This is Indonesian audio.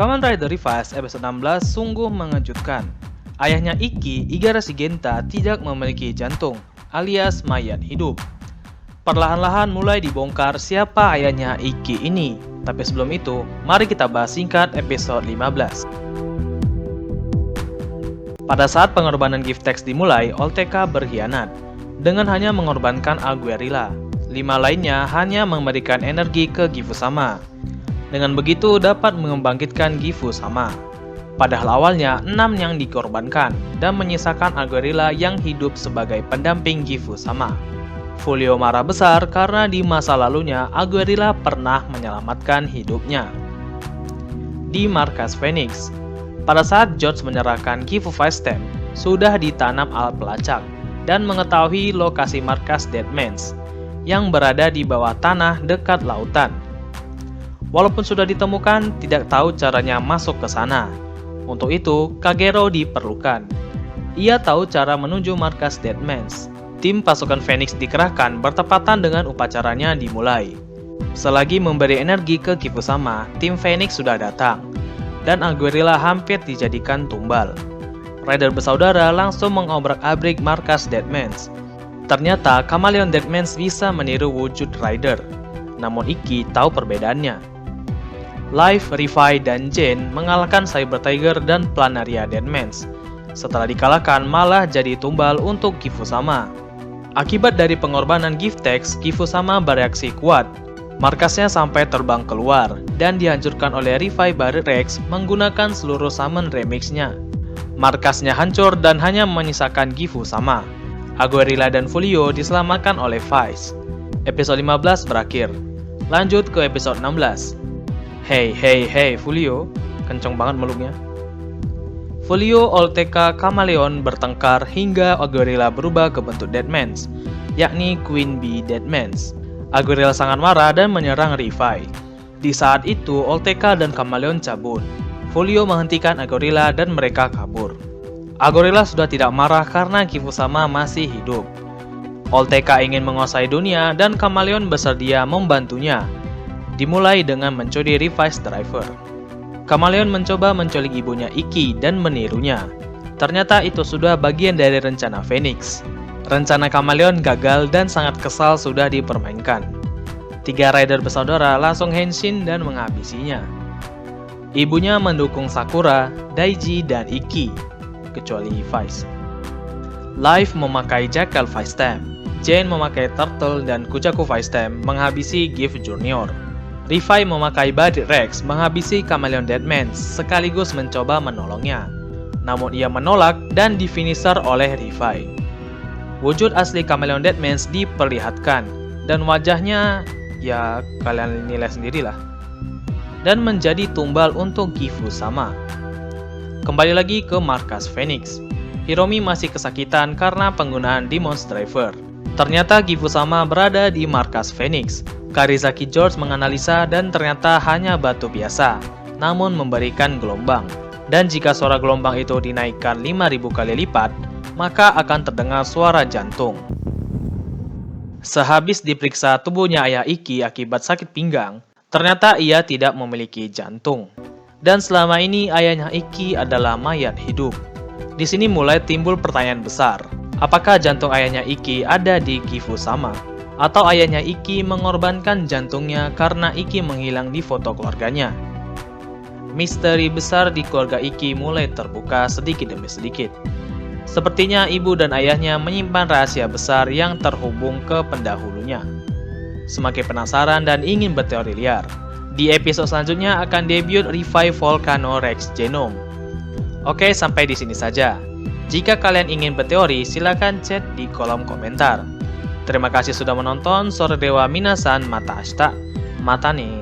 Kamen Rider Revised episode 16 sungguh mengejutkan. Ayahnya Ikki, Igarashi Genta, tidak memiliki jantung, alias mayat hidup. Perlahan-lahan mulai dibongkar siapa ayahnya Ikki ini. Tapi sebelum itu, mari kita bahas singkat episode 15. Pada saat pengorbanan Giftex dimulai, Olteka berkhianat dengan hanya mengorbankan Aguerilla. 5 lainnya hanya memberikan energi ke Gifu-sama. Dengan begitu dapat membangkitkan Gifu-sama. Padahal awalnya 6 yang dikorbankan dan menyisakan Aguerilla yang hidup sebagai pendamping Gifu-sama. Fulio marah besar karena di masa lalunya Aguerilla pernah menyelamatkan hidupnya. Di markas Phoenix, pada saat George menyerahkan Gifu Five Stem, sudah ditanam alat pelacak dan mengetahui lokasi markas Deadmans yang berada di bawah tanah dekat lautan. Walaupun sudah ditemukan, tidak tahu caranya masuk ke sana. Untuk itu, Kagero diperlukan. Ia tahu cara menuju markas Deadmans. Tim pasukan Phoenix dikerahkan bertepatan dengan upacaranya dimulai. Selagi memberi energi ke Gifu-sama, tim Phoenix sudah datang. Dan Aguerilla hampir dijadikan tumbal. Rider bersaudara langsung mengobrak-abrik markas Deadmans. Ternyata Kameleon Deadmans bisa meniru wujud Rider. Namun Ikki tahu perbedaannya. Life, Rifai, dan Jane mengalahkan Cyber Tiger dan Planaria Deadmans. Setelah dikalahkan malah jadi tumbal untuk Gifu-sama. Akibat dari pengorbanan Giftex, Gifu-sama bereaksi kuat. Markasnya sampai terbang keluar dan dihancurkan oleh Rifai Barret Rex menggunakan seluruh summon remix-nya. Markasnya hancur dan hanya menyisakan Gifu-sama. Aguerilla dan Fulio diselamatkan oleh Vice. Episode 15 berakhir. Lanjut ke episode 16. Hey Fulio, kenceng banget meluknya. Fulio, Olteka, Kameleon bertengkar hingga Aguerilla berubah ke bentuk Deadmans, yakni Queen Bee Deadmans. Aguerilla sangat marah dan menyerang Rifai. Di saat itu, Olteka dan Kameleon cabut. Fulio menghentikan Aguerilla dan mereka kabur. Aguerilla sudah tidak marah karena Gifu-sama masih hidup. Olteka ingin menguasai dunia dan Kameleon bersedia membantunya. Dimulai dengan mencuri Rifai's driver. Kameleon mencoba menculik ibunya Ikki dan menirunya. Ternyata itu sudah bagian dari rencana Phoenix. Rencana Kameleon gagal dan sangat kesal sudah dipermainkan. 3 rider bersaudara langsung henshin dan menghabisinya. Ibunya mendukung Sakura, Daiji, dan Ikki, kecuali Vice. Life memakai Jackal Five Stem. Jane memakai Turtle dan Kujaku Five Stem menghabisi Gifu Junior. Rifai memakai Barret Rex menghabisi Kameleon Deadmans sekaligus mencoba menolongnya. Namun ia menolak dan difinisher oleh Rifai. Wujud asli Kameleon Deadmans diperlihatkan dan wajahnya ya kalian nilai sendirilah. Dan menjadi tumbal untuk Gifu-sama. Kembali lagi ke markas Phoenix. Hiromi masih kesakitan karena penggunaan Demon's Driver. Ternyata Gifu-sama berada di markas Phoenix. Karizaki George menganalisa dan ternyata hanya batu biasa, namun memberikan gelombang. Dan jika suara gelombang itu dinaikkan 5.000 kali lipat, maka akan terdengar suara jantung. Sehabis diperiksa tubuhnya ayah Ikki akibat sakit pinggang, ternyata ia tidak memiliki jantung. Dan selama ini ayahnya Ikki adalah mayat hidup. Di sini mulai timbul pertanyaan besar. Apakah jantung ayahnya Ikki ada di Gifu-sama? Atau ayahnya Ikki mengorbankan jantungnya karena Ikki menghilang di foto keluarganya? Misteri besar di keluarga Ikki mulai terbuka sedikit demi sedikit. Sepertinya ibu dan ayahnya menyimpan rahasia besar yang terhubung ke pendahulunya. Semakin penasaran dan ingin berteori liar. Di episode selanjutnya akan debut Rifai Volcano Rex Genome. Oke, sampai di sini saja. Jika kalian ingin berteori, silakan chat di kolom komentar. Terima kasih sudah menonton. Sore Dewa Minasan Mata Ashita. Mata nih.